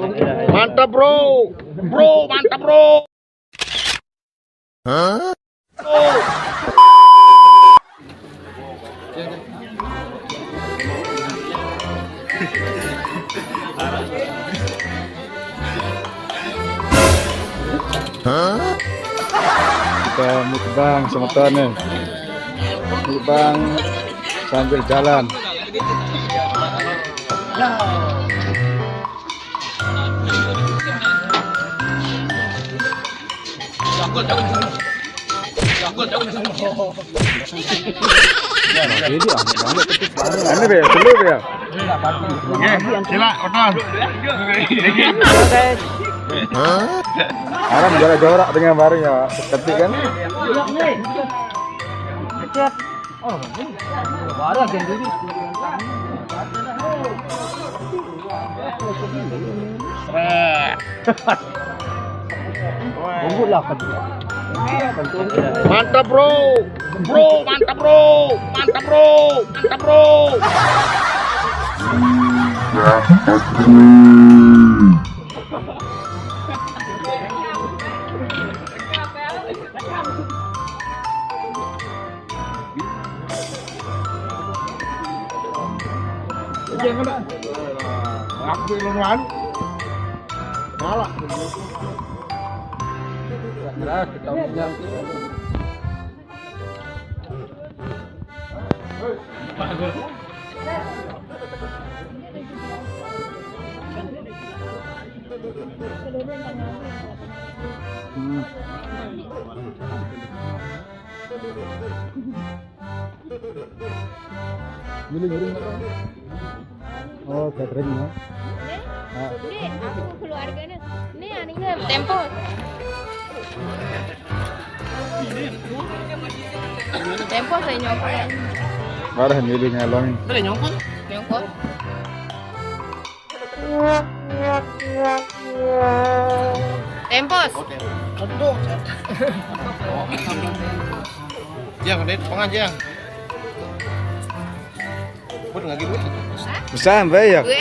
Mantap bro, mantap bro. Hah? Kita mukbang sama teman, mukbang sambil jalan. Ini be, dulu ya. Sila, otot. Aram jarak-jarak dengan bareng ya, ketik kan? Mantap bro, mantap bro, mantap bro, mantap bro. Aku ilunuan. Malah. Nah, kita punya. Giling-giling apa? Oh, cateringnya. Ini aku keluarganya. Ini anehnya Tempo. Tempo saya nyokol. Marah milih ngelong. Boleh nyokol? Nyokol. Tempos. Aduh. Jang, Dek, pengajian. Buat ngagi duit. Bisa, Mbak ya. Gue